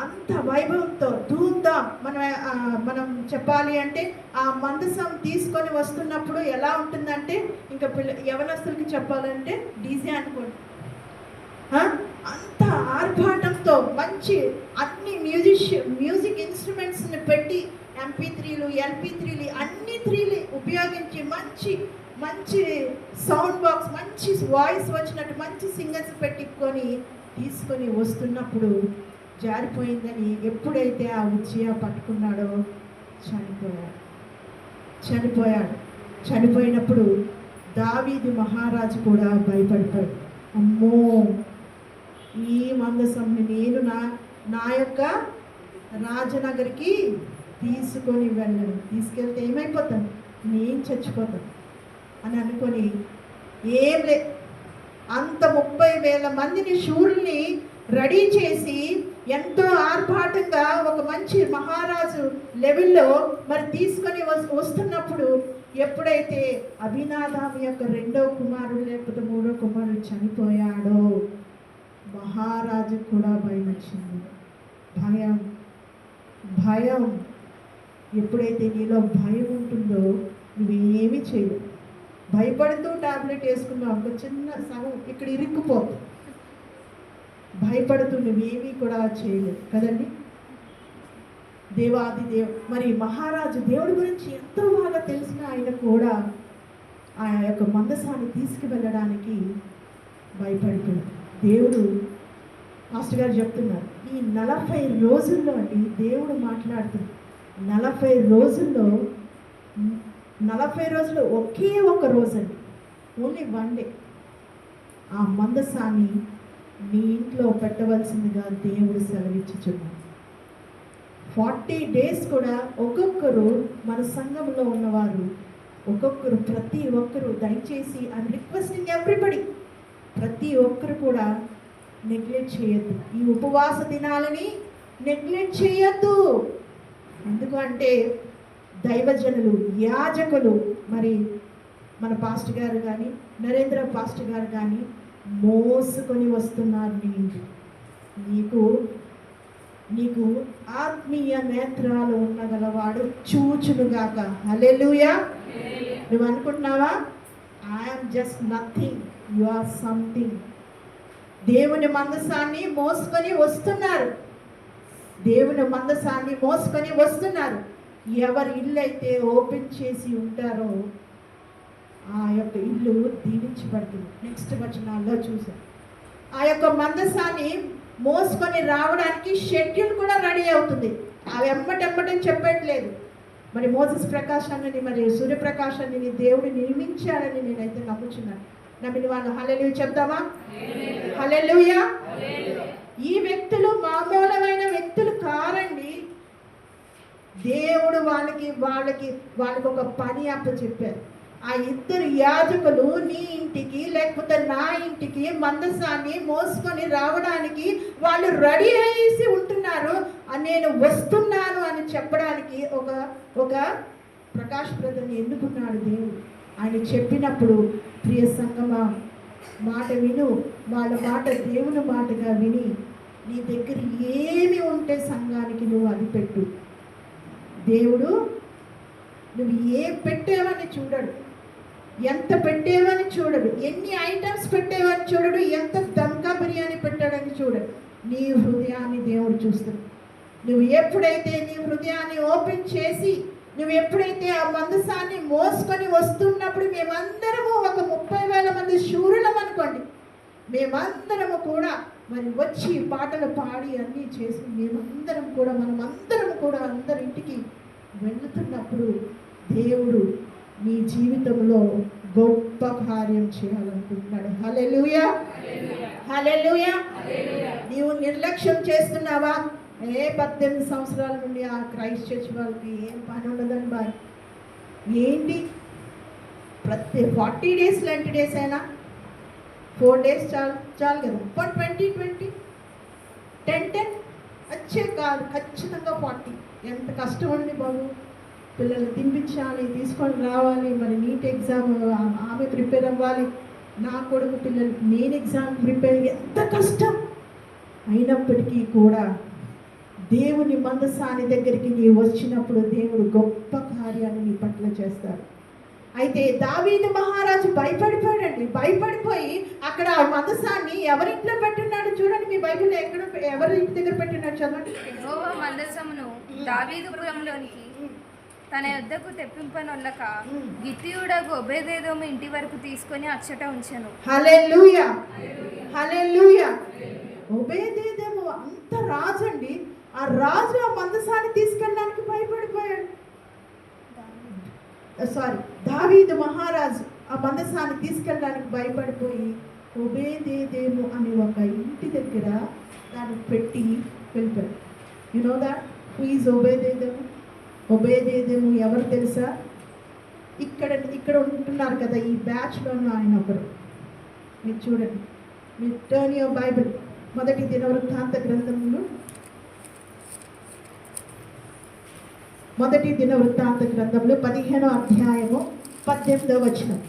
అంత వైభవంతో ధూమ్ధాం మనం చెప్పాలి అంటే ఆ మందసం తీసుకొని వస్తున్నప్పుడు ఎలా ఉంటుందంటే ఇంకా యవనస్తులకి చెప్పాలంటే డీజే అనుకోండి. అంత ఆర్భాటంతో మంచి అన్ని మ్యూజిక్ ఇన్స్ట్రుమెంట్స్ని పెట్టి MP3లు LP3లు అన్ని 3లు ఉపయోగించి మంచి సౌండ్ బాక్స్ మంచి వాయిస్ వచ్చినట్టు మంచి సింగర్స్ పెట్టుకొని తీసుకొని వస్తున్నప్పుడు జారిపోయిందని ఎప్పుడైతే ఆ ఉజ్జియా పట్టుకున్నాడో చనిపోయినప్పుడు దావీదు మహారాజు కూడా భయపడిపోయాడు. అమ్మో, ఈ మందసంని నేను నా యొక్క రాజనగరికి తీసుకొని వెళ్ళను, తీసుకెళ్తే ఏమైపోతాను, నేను చచ్చిపోతాను అని అనుకొని ఏం లే అంత 30,000 మందిని శూరుల్ని రెడీ చేసి ఎంతో ఆర్భాటంగా ఒక మంచి మహారాజు లెవెల్లో మరి తీసుకొని వస్తున్నప్పుడు ఎప్పుడైతే అబీనాదాబు యొక్క 2వ కుమారుడు లేకపోతే 3వ కుమారుడు చనిపోయాడో మహారాజు కూడా భయం వచ్చింది. భయం ఎప్పుడైతే నీలో భయం ఉంటుందో నువ్వేమీ చేయలేవు. భయపడుతూ టాబ్లెట్ వేసుకున్నావు ఒక చిన్న సగం ఇక్కడ ఇరుక్కుపోతుంది. భయపడుతూ నువ్వేమీ కూడా చేయలేవు కదండి. మరి మహారాజు దేవుడి గురించి ఎంతో బాగా తెలిసిన ఆయన కూడా ఆ యొక్క మందసాన్ని తీసుకువెళ్ళడానికి భయపడిపోయాడు. దేవుడు మాస్టర్ గారు చెప్తున్నారు, ఈ 40 రోజుల్లో అండి దేవుడు మాట్లాడుతున్నారు. 40 రోజుల్లో 40 రోజులు ఒకే ఒక రోజు అండి, ఓన్లీ 1 డే ఆ మందసాన్ని మీ ఇంట్లో పెట్టవలసిందిగా దేవుడు సెలవిచ్చుచున్నాడు. 40 days కూడా ఒక్కొక్కరు మన సంఘంలో ఉన్నవారు ప్రతి ఒక్కరు దయచేసి ఐ రిక్వెస్టింగ్ ఎవ్రీబడి, ప్రతి ఒక్కరు కూడా నెగ్లెక్ట్ చేయొద్దు. ఈ ఉపవాస దినాలని నెగ్లెక్ట్ చేయొద్దు. ఎందుకంటే దైవజనులు యాజకులు మరి మన పాస్టర్ గారు కానీ నరేంద్ర పాస్టర్ గారు కానీ మోసుకొని వస్తున్నారు నీ ఇంటికి. నీకు ఆత్మీయ నేత్రాలు ఉన్నగలవాడు చూచునుగాక. హల్లెలూయా. నువ్వు అనుకుంటున్నావా, I'm just nothing, you or something. దేవుని మందసాన్ని మోసుకొని వస్తున్నారు. దేవుని మందసాన్ని మోసుకొని వస్తున్నారు. ఎవరి ఇల్లు అయితే ఓపెన్ చేసి ఉంటారో ఆ యొక్క ఇల్లు దీవించబడుతుంది. నెక్స్ట్ వచనాల్లో చూసాం. ఆ యొక్క మందసాన్ని మోసుకొని రావడానికి షెడ్యూల్ కూడా రెడీ అవుతుంది. అవి ఎమ్మటెమ్మటం చెప్పట్లేదు. మరి మోసెస్ ప్రకాశాన్ని, మరి సూర్యప్రకాశాన్ని దేవుడు నిర్మించాడని నేనైతే నమ్ముచున్నాను. నమ్మిన వాళ్ళు హల్లెలూయా చెప్తామా? హల్లెలూయా. ఈ వ్యక్తులు మామూలమైన వ్యక్తులు కారండి. దేవుడు వాళ్ళకి ఒక పని అప్పచెప్పారు. ఆ ఇద్దరు యాజకులు నీ ఇంటికి లేకపోతే నా ఇంటికి మందసాన్ని మోసుకొని రావడానికి వాళ్ళు రెడీ అయ్యేసి ఉంటున్నారు. నేను వస్తున్నాను అని చెప్పడానికి ఒక ప్రకాశప్రదని ఎన్నుకున్నాడు దేవుడు. ఆయన చెప్పినప్పుడు ప్రియ సంగమా మాట విను. వాళ్ళ మాట దేవుని మాటగా విని నీ దగ్గర ఏమి ఉంటే సంఘానికి నువ్వు అది పెట్టు. దేవుడు నువ్వు ఏ పెట్టేవని చూడడు, ఎంత పెట్టేవని చూడడు, ఎన్ని ఐటమ్స్ పెట్టేవని చూడడు, ఎంత దమ్కా బిర్యానీ పెట్టాడని చూడడు. నీ హృదయాన్ని దేవుడు చూస్తాడు. నువ్వు ఎప్పుడైతే నీ హృదయాన్ని ఓపెన్ చేసి నువ్వు ఎప్పుడైతే ఆ మందసాన్ని మోసుకొని వస్తున్నప్పుడు, మేమందరము ఒక 30,000 మంది శూరులం అనుకోండి, మేమందరము కూడా మరి వచ్చి పాటలు పాడి అన్నీ చేసి మనమందరం కూడా అందరింటికి వెళుతున్నప్పుడు దేవుడు నీ జీవితంలో గొప్ప కార్యం చేయాలనుకుంటున్నాడు. హల్లెలూయా. హల్లెలూయా. నీవు నిర్లక్ష్యం చేస్తున్నావా? 18 సంవత్సరాల నుండి ఆ క్రైస్ట్ చర్చ్ వాళ్ళకి ఏం పని ఉండదని బాయ్. ఏంటి ప్రతి 40 డేస్ లాంటి డేస్ అయినా 4 డేస్ చాలు కదా. 20 10 వచ్చే కాదు, ఖచ్చితంగా 40. ఎంత కష్టం అండి బాబు. పిల్లలు తినిపించాలి, తీసుకొని రావాలి, మరి నీట్ ఎగ్జామ్ ఆమె ప్రిపేర్ అవ్వాలి, నా కొడుకు పిల్లలు నేను ఎగ్జామ్ ప్రిపేర్, ఎంత కష్టం. అయినప్పటికీ కూడా దేవుని మందసాని దగ్గరికి నీవు వచ్చినప్పుడు దేవుడు గొప్ప కార్యాన్ని నీ పట్ల చేస్తాడు. అయితే దావీదు మహారాజు భయపడిపోయి అక్కడ ఆ మందసాన్ని ఎవరింట్లో పెట్టున్నాడు చూడండి. మీ బైబిల్లో ఎవరి ఇంటి దగ్గర పెట్టున్నాడు చదవండి. యెహోవా మందసమును దావీదుపురంలోనికి తన యొద్దకు తెప్పింపనొల్లక గిత్తీయుడగు ఒబేదెదోము ఇంటి వరకు తీసుకొని అచ్చట ఉంచెను. హల్లెలూయా. హల్లెలూయా. ఒబేదెదోము అంత రాజు అండి. ఆ రాజు ఆ మందసాన్ని తీసుకెళ్ళడానికి భయపడిపోయాడు. దావీదు మహారాజు ఆ మందసాన్ని తీసుకెళ్ళడానికి భయపడిపోయి ఒబేదెదోము అనే ఒక ఇంటి దగ్గర దాన్ని పెట్టి వెళ్ళిపోయాడు. You know that who is Obededom? Obededom ఎవరు తెలుసా? ఇక్కడ ఉంటున్నారు కదా ఈ బ్యాచ్లోనూ ఆయన ఒకరు. మీరు చూడండి, మీరు టర్న్ యువర్ బైబిల్ మొదటి దినవృత్తాంత గ్రంథంలో 15వ అధ్యాయము 18వ వచనం.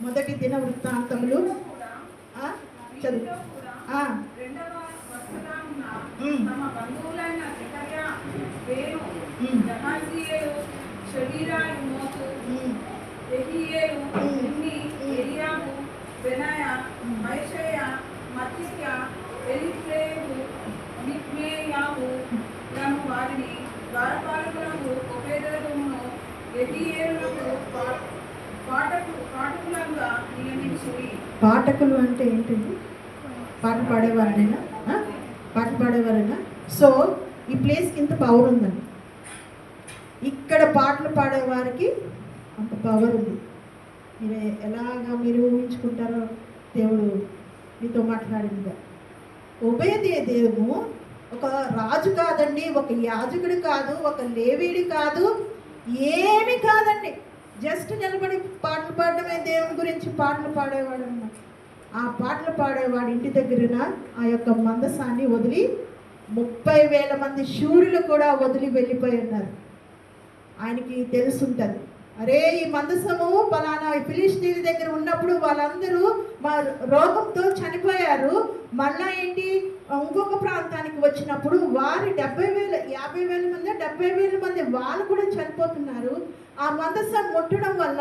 మొదటి దినవృత్తాంతములు చదువు. పాఠకులు అంటే ఏంటండి? పాటలు పాడేవారైనా? సో ఈ ప్లేస్కి ఇంత పవర్ ఉందండి. ఇక్కడ పాటలు పాడేవారికి అంత పవర్ ఉంది. మీరు ఊహించుకుంటారో దేవుడు మీతో మాట్లాడిందిగా. ఒబేదెదోము ఒక రాజు కాదండి, ఒక యాజకుడు కాదు, ఒక లేవీయుడు కాదు, ఏమి కాదండి. జస్ట్ నిలబడి పాటలు పాడడమే, దేవుని గురించి పాటలు పాడేవాడు అన్నమాట. ఆ పాటలు పాడేవాడు ఇంటి దగ్గర ఆ యొక్క మందసాన్ని వదిలి 30,000 మంది శూరులు కూడా వదిలి వెళ్ళిపోయి ఉన్నారు. ఆయనకి తెలుసుంటుంది అరే ఈ మందసము పలానా ఫిలిష్తీయుల దగ్గర ఉన్నప్పుడు వాళ్ళందరూ మా రోగంతో చనిపోయారు. మళ్ళా ఏంటి ఇంకొక ప్రాంతానికి వచ్చినప్పుడు వారి 50,000 మంది 70,000 మంది వాళ్ళు కూడా చనిపోతున్నారు. ఆ మందసం ముట్టడం వల్ల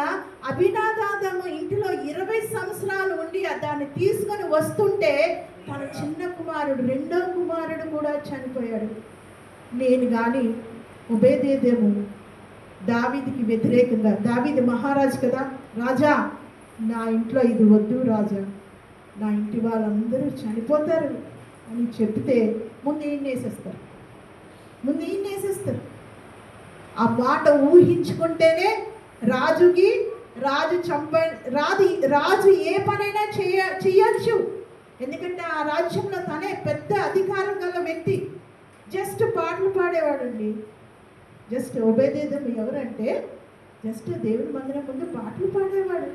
అభినాదాము ఇంటిలో 20 సంవత్సరాలు ఉండి దాన్ని తీసుకొని వస్తుంటే తన చిన్న కుమారుడు 2వ కుమారుడు కూడా చనిపోయాడు. నేను కానీ ఒబేదేదేము దావీదుకి వ్యతిరేకంగా, దావీదు మహారాజు కదా, రాజా నా ఇంట్లో ఇది వద్దు రాజా, నా ఇంటి వాళ్ళందరూ చనిపోతారు అని చెప్తే ముందు ఈయన వేసేస్తారు. ఆ మాట ఊహించుకుంటేనే రాజు ఏ పనైనా చేయొచ్చు. ఎందుకంటే ఆ రాజ్యంలో తనే పెద్ద అధికారం గల వ్యక్తి. జస్ట్ పాటలు పాడేవాడండి. జస్ట్ ఒబేదేదోము ఎవరంటే జస్ట్ దేవుని మందిరం ముందు పాటలు పాడేవాడు.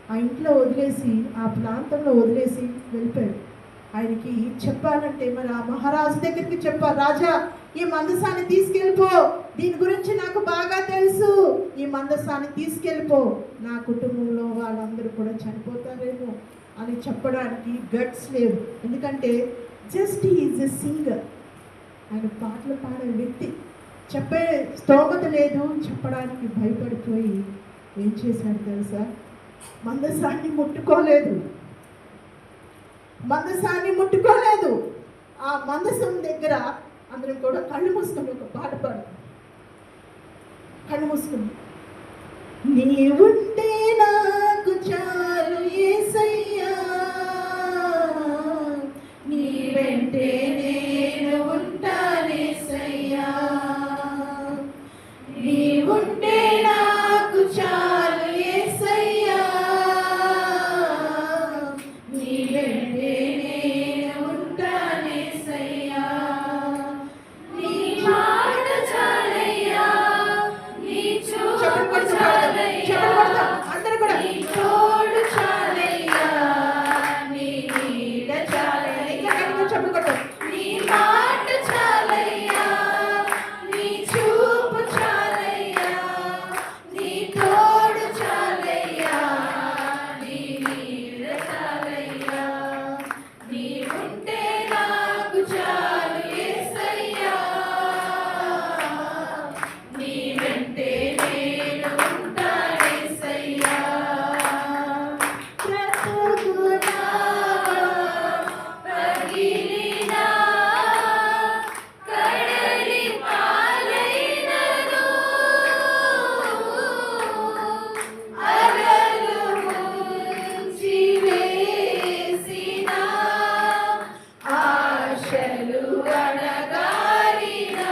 ఆ ఇంట్లో వదిలేసి, ఆ ప్రాంతంలో వదిలేసి వెళ్ళిపోయాడు. ఆయనకి చెప్పాలంటే మరి ఆ మహారాజు దగ్గరికి చెప్పాలి, రాజా ఈ మందసాన్ని తీసుకెళ్ళిపో, దీని గురించి నాకు బాగా తెలుసు, ఈ మందసాన్ని తీసుకెళ్ళిపో, నా కుటుంబంలో వాళ్ళందరూ కూడా చనిపోతారేమో అని చెప్పడానికి గట్స్ లేవు. ఎందుకంటే జస్ట్ ఈజ్ ఎ సింగర్. ఆయన పాటలు పాడే వ్యక్తి. చెప్పే స్తోమత లేదు, చెప్పడానికి భయపడిపోయి ఏం చేశాడు తెలుసా? మందసాన్ని ముట్టుకోలేదు. ఆ మందసం దగ్గర అందరం కూడా కళ్ళు మూసుకుని ఒక పాట పాడు. కళ్ళు మూసుకుని, నీవుంటే నాకు చాలు యేసయ్యా, నీ వెంటే నేను ఉంటానేసయ్యా, నీవుంటే నాకు చాలు యేసయ్యా, నీ వెంటే నేను ఉంటానేసయ్యా, నీ మాట చాలయ్యా, నీ చూపు చాలయ్యా, అందరూ కూడా నీ తోడు చాలయ్యా, నీ నీడ చాలయ్యా, చెప్పుకోండి, నీ మాట చాలయ్యా, నీ చూపు చాలయ్యా, నీ తోడు చాలయ్యా, నీ నీడ చాలయ్యా, నీ ఉంటే నాకు చాలు యేసయ్యా, నీ వెంటే నేను ఉంటానేసయ్యా, బ్రతుకునా పగిలినా కడలి పాలైనను, అలలు ముంచి వేసినా, ఆశలు అణగారినా,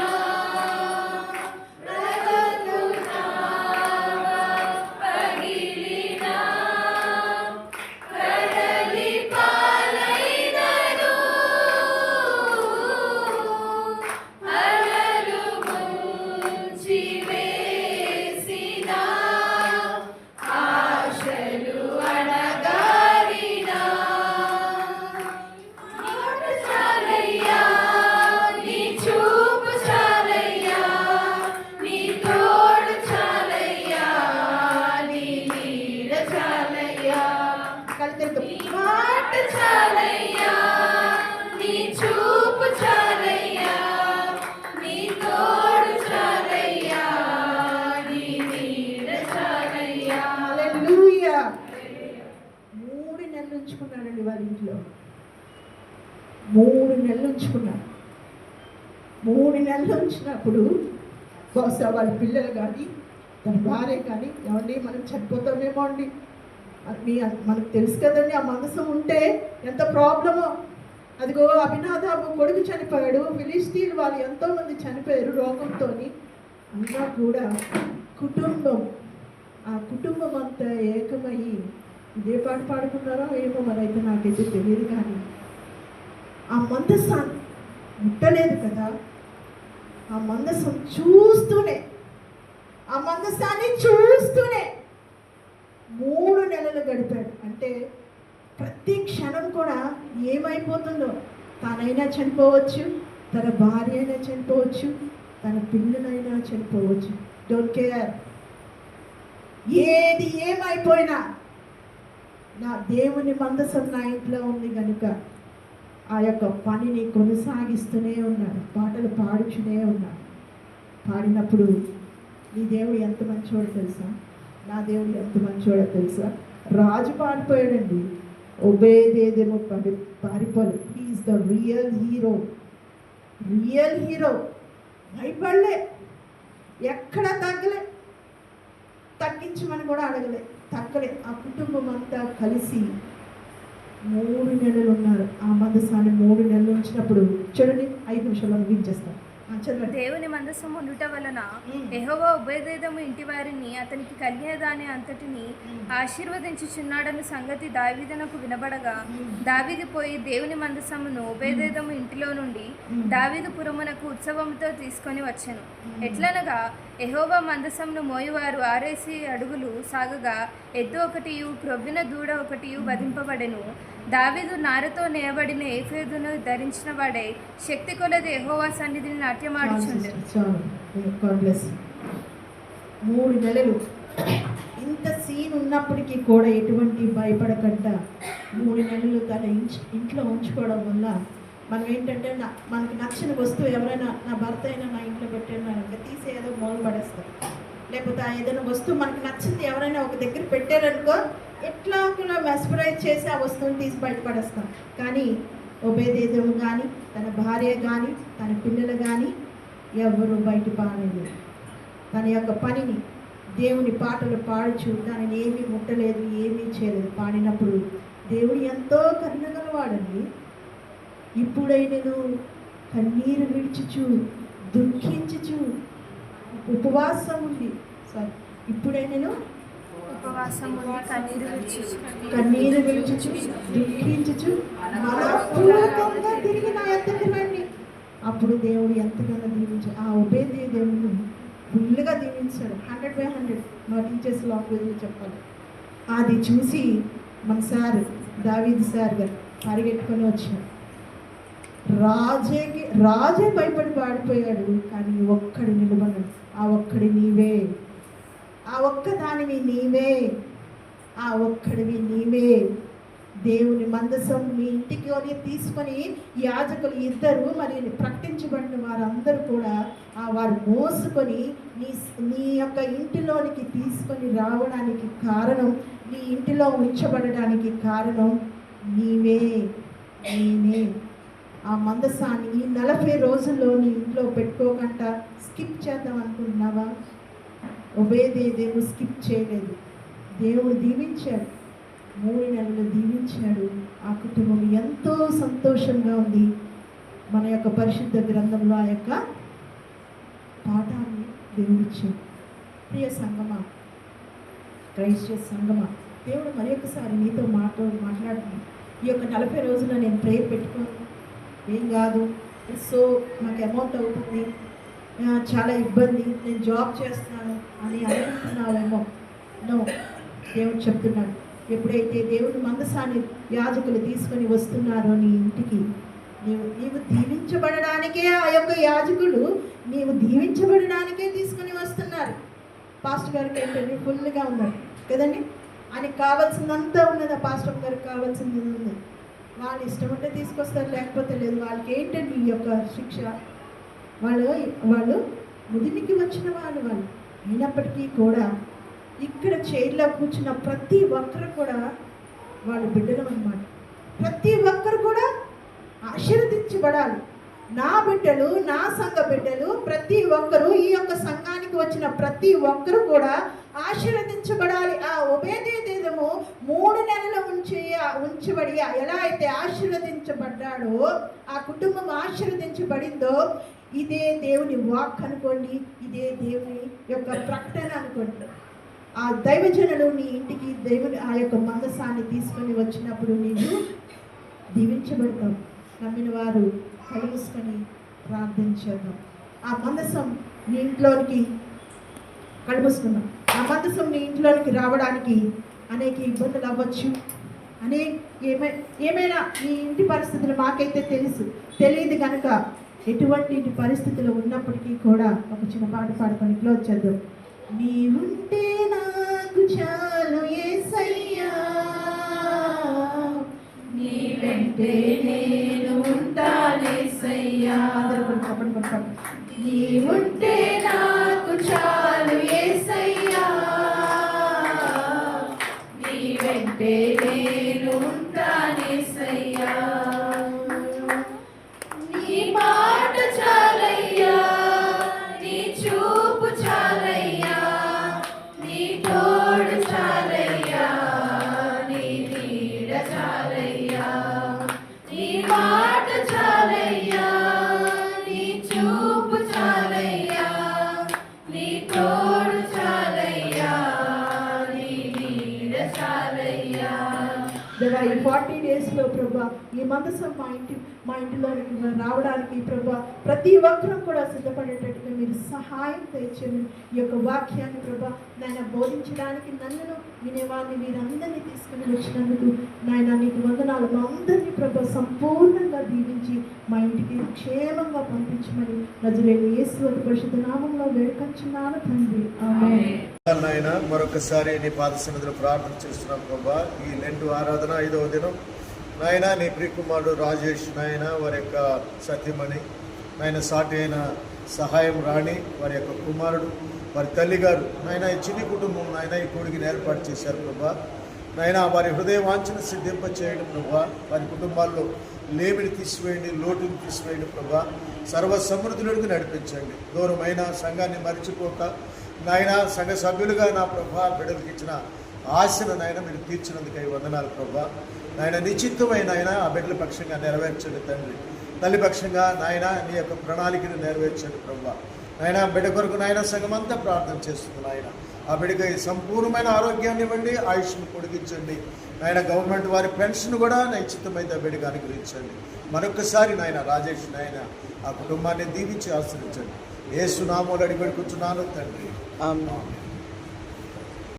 బ్రతుకునా పగిలినా కడలి పాలైనను, అలలు ముంచి వేసినా, ఆశలు అణగారినా, మాట చాలయ్యా, నీ చూపు చాలయ్యా, నీ తోడు చాలయ్యా, నీ నీడ చాలయ్యా, మాట చాలయ్యా, నీ చూపు చాలయ్యా, నీ తోడు చాలయ్యా, నీ నీడ చాలయ్యా. హల్లెలూయా. 3 నెలలు ఉంచుకున్నాడండి వారి ఇంట్లో. 3 నెలలు ఉంచుకున్నాడు. 3 నెలలు ఉంచినప్పుడు బహుశా వాళ్ళ పిల్లలు కానీ తన భార్య కానీ, ఏమండి మనం చనిపోతామేమో అండి, మనకు తెలుసు కదండి ఆ మందసం ఉంటే ఎంత ప్రాబ్లమో. అదిగో అభినాదాబు కొడుకు చనిపోయాడు, ఫిలిష్తీయులు వాళ్ళు ఎంతోమంది చనిపోయారు రోగంతో. అయినా కూడా ఆ కుటుంబం అంతా ఏకమయ్యి ఇదే పాట పాడుకున్నారో ఏమో మరైతే నాకైతే తెలియదు, కానీ ఆ మందసాన్ని ముట్టలేదు కదా. ఆ మందసాన్ని చూస్తూనే 3 నెలలు గడిపాడు. అంటే ప్రతి క్షణం కూడా ఏమైపోతుందో, తానైనా చనిపోవచ్చు, తన భార్య అయినా చనిపోవచ్చు, తన పిల్లలైనా చనిపోవచ్చు. Don't care. ఏది ఏమైపోయినా నా దేవుని మందసం నా ఇంట్లో ఉంది కనుక ఆ యొక్క పనిని కొనసాగిస్తూనే ఉన్నాడు. పాటలు పాడుచునే ఉన్నాడు. పాడినప్పుడు నీ దేవుడు ఎంత మంచివాడో తెలుసా, నా దేవుడు ఎంత మంచివాడో తెలుసా. రాజు పారిపోయాడండి, ఒబేదేదేమో పారిపోలేదు. He is the real hero. Real hero. భయపడలే, ఎక్కడ తగ్గించమని కూడా అడగలే, తగ్గలే. ఆ కుటుంబం అంతా కలిసి 3 నెలలు ఉన్నారు. ఆ మందసాన్ని 3 నెలలు ఉంచినప్పుడు చూడండి, 5 నిమిషాల్లో ముగించేస్తాను. దేవుని మందసం ఉండుట వలన యెహోవా ఉబేదెదోము ఇంటి వారిని అతనికి కలిగిన దాని అంతటిని ఆశీర్వదించుచున్నాడన్న సంగతి దావీదునకు వినబడగా దావీదు పోయి దేవుని మందసమును ఉబేదెదోము ఇంటిలో నుండి దావీదు పురమునకు ఉత్సవముతో తీసుకొని వచ్చెను. ఎట్లనగా యెహోవా మందసమును మోయువారు 6 అడుగులు సాగగా ఎద్దు 1 క్రొవ్విన దూడ 1 వధింపబడెను. దావీదు నారతో నేయబడిన ఏఫోదును ధరించిన వాడే శక్తి కొలది యెహోవా సన్నిధిని నాట్యమాడుచుండెను. 3 నెలలు ఇంత సీన్ ఉన్నప్పటికీ కూడా ఎటువంటి భయపడకుండా 3 నెలలు తన ఇంట్లో ఉంచుకోవడం వల్ల మనం ఏంటంటే మనకు నచ్చిన వస్తువు ఎవరైనా, నా భర్త అయినా నా ఇంట్లో పెట్టాను ఇంకా తీసి ఏదో మూల పడేస్తారు. లేకపోతే ఏదైనా వస్తువు మనకు నచ్చింది ఎవరైనా ఒక దగ్గర పెట్టారనుకో, ఎట్లా మెస్పరైజ్ చేసి ఆ వస్తువుని తీసి బయటపడేస్తాం. కానీ ఒబేదెదోము కానీ తన భార్య కానీ తన పిల్లలు కానీ ఎవరు బయట పాడలేదు. తన యొక్క పనిని దేవుని పాటలు పాడుచు దానిని ఏమీ ముట్టలేదు, ఏమీ చేయలేదు. పాడినప్పుడు దేవుడు ఎంతో కరుణగలవాడండి. ఇప్పుడైనను కన్నీరు విడిచుచు దుఃఖించుచు ఉపవాసం ఉంది. ఇప్పుడైనను కన్నీరు విడిచుచు దుఃఖించుచు మనపూర్వకంగా తిరిగి నా ఎద్దకు రండి. అప్పుడు దేవుడు ఎంతగానో దీవించాడు. ఆ ఒబేదెదోమును ఫుల్గా దీవించాడు. 100/100 మా టీచర్స్ లాంగ్వేజ్లో చెప్పాలి. అది చూసి మన సార్ దావీదు సార్ గారు పరిగెట్టుకొని వచ్చాడు. రాజే భయపడి పాడిపోయాడు. కానీ ఒక్కడు నిలబడడు. ఆ ఒక్కడి నీవే, ఆ ఒక్క దానివి నీవే, ఆ ఒక్కడివి నీవే. దేవుని మందసం మీ ఇంటికి తీసుకొని యాజకులు 2 మరి ప్రకటించబడిన వారందరూ కూడా వారు మోసుకొని నీ యొక్క ఇంటిలోనికి తీసుకొని రావడానికి కారణం, నీ ఇంటిలో ఉంచబడడానికి కారణం నీవే, నేనే. ఆ మందసాన్ని ఈ 40 రోజుల్లో నీ ఇంట్లో పెట్టుకోకుండా స్కిప్ చేద్దాం అనుకుంటున్నావా? ఒబేదెదోము స్కిప్ చేయలేదు. దేవుడు దీవించాడు. 3 నెలలు దీవించాడు. ఆ కుటుంబం ఎంతో సంతోషంగా ఉంది. మన యొక్క పరిశుద్ధ గ్రంథంలో ఆ యొక్క పాఠాన్ని దేవుడిచ్చాడు. ప్రియ సంగమా, క్రైస్తవ సంగమా, దేవుడు మరి ఒకసారి నీతో మాట్లాడుతుంది. ఈ యొక్క 40 రోజుల్లో నేను ప్రేయర్ పెట్టుకోను, ఏం కాదు, సో నాకు అమౌంట్ అవుతుంది, చాలా ఇబ్బంది, నేను జాబ్ చేస్తున్నాను అని అనుకుంటున్నావేమో. నో, దేవుడు చెప్తున్నాడు, ఎప్పుడైతే దేవుని మందసాన్ని యాజకులు తీసుకొని వస్తున్నారో నీ ఇంటికి, నీవు దీవించబడడానికే ఆ యొక్క యాజకులు నీవు దీవించబడడానికే తీసుకొని వస్తున్నారు. పాస్టర్ గారికి ఏంటంటే ఫుల్గా ఉన్నారు కదండి, ఆయనకి కావాల్సిందంతా ఉన్నది. ఆ పాస్టర్ గారికి కావాల్సింది ఉంది. వాళ్ళు ఇష్టం ఉంటే తీసుకొస్తారు, లేకపోతే లేదు. వాళ్ళకి ఏంటంటే ఈ యొక్క శిక్ష, వాళ్ళు ముదిమికి వచ్చిన వాళ్ళు అయినప్పటికీ కూడా ఇక్కడ చైర్లో కూర్చున్న ప్రతి ఒక్కరు కూడా వాళ్ళు బిడ్డలు అన్నమాట. ప్రతి ఒక్కరు కూడా ఆశీర్వదించబడాలి. నా బిడ్డలు, నా సంఘ బిడ్డలు ప్రతి ఒక్కరు, ఈ యొక్క సంఘానికి వచ్చిన ప్రతి ఒక్కరు కూడా ఆశీర్వదించబడాలి. ఆ ఒబేదెదోము 3 నెలలు ఉంచబడి ఎలా అయితే ఆశీర్వదించబడ్డాడో, ఆ కుటుంబం ఆశీర్వదించబడిందో, ఇదే దేవుని వాక్ అనుకోండి, ఇదే దేవుని యొక్క ప్రకటన అనుకోండి. ఆ దైవజనులు నీ ఇంటికి దేవుని ఆ యొక్క మందసాన్ని తీసుకొని వచ్చినప్పుడు నీవు దీవించబడతావు. నమ్మిన వారు కలుసుకొని ప్రార్థన చేద్దాం. ఆ మందసం నీ ఇంట్లోనికి కలుపుస్తున్నాం. ఆ మందసం నీ ఇంట్లోనికి రావడానికి అనేక ఇబ్బందులు అవ్వచ్చు. ఏమైనా నీ ఇంటి పరిస్థితులు మాకైతే తెలియదు కనుక ఎటువంటి పరిస్థితులు ఉన్నప్పటికీ కూడా ఒక చిన్న పాట పాడుకొని క్లోజ్ చేద్దాం. నీవుంటే నాకు చాలు యేసయ్యా, నీ వెంటే నేను ఉంటానేసయ్యా. నీ ఉంటే నాకు చాలు యేసయ్యా, నీ వెంటే నేను ఉంటానేసయ్యా. నీ మాట చాలయ్యా, నీ చూపు చాలయ్యా, నీ తోడు చాలయ్యా, నీ నీడ చాలయ్యా. నీ మాట చాలయ్యా, నీ చూపు చాలయ్యా, నీ తోడు చాలయ్యా, నీ నీడ చాలయ్యా. దేవా, ఈ 40 డేస్లో ప్రభా ఈ మందసం మా ఇంటిలోనికి రావడానికి ప్రభా ప్రతి ఒక్కరూ కూడా సిద్ధపడేటట్టుగా మీరు సహాయం తెచ్చండి. ఈ యొక్క వాక్యాన్ని ప్రభా నాయన బోధించడానికి నన్ను వినేవాడిని మీరందరినీ తీసుకుని వచ్చినందుకు నాయన నీకు వందనాలు. మా అందరినీ ప్రభా సంపూర్ణంగా దీవించి మా ఇంటికి క్షేమంగా పంపించమని నజరేయుడు యేసు అతి పరిశుద్ధ నామంలో వేడుకొంచున్నాను తండ్రి, ఆమేన్. నాయన మరొకసారి నీ పాద సన్నిధిలో ప్రార్థన చేస్తున్నాం ప్రభా. ఈ లెంటు ఆరాధన 5వ దినం నాయన నీ ప్రియకుమారుడు రాజేష్ నాయన వారి యొక్క సతీమణి నాయన సాటి అయిన సహాయం రాణి వారి యొక్క కుమారుడు వారి తల్లి గారు నాయన ఈ చిన్ని కుటుంబం నాయన ఈ కొడుకుని ఏర్పాటు చేశారు ప్రభా. నాయన వారి హృదయ వాంఛను సిద్ధింప చేయడం ప్రభా. వారి కుటుంబాల్లో లేమిని తీసివేయండి, లోటుని తీసివేయండి ప్రభా. సర్వ సమృద్ధులకు నడిపించండి. దూరమైన సంఘాన్ని మరిచిపోక నాయన సంఘ సభ్యులుగా నా ప్రభా బిడ్డలకు ఇచ్చిన ఆశను నాయన మీరు తీర్చినందుకై వందనాలు ప్రభా. నాయన నిశ్చితమైన ఆయన ఆ బిడ్డల పక్షంగా నెరవేర్చండి తండ్రి. తల్లి పక్షంగా నాయన నీ యొక్క ప్రణాళికను నెరవేర్చండి ప్రభా. నాయన బిడ్డ కొరకు నాయన సంఘమంతా ప్రార్థన చేస్తుంది నాయన. ఆ బిడ్డకి సంపూర్ణమైన ఆరోగ్యాన్ని ఇవ్వండి, ఆయుష్ను పొడిగించండి నాయన. గవర్నమెంట్ వారి పెన్షన్ కూడా నిశ్చితమైతే బిడ్డగా అనుగ్రహించండి. మరొకసారి నాయన రాజేష్ నాయన ఆ కుటుంబాన్ని దీవించి ఆశ్రయించండి. యేసు నామములో అడిగి పెట్టుకుంటున్నాను తండ్రి, ఆమేన్.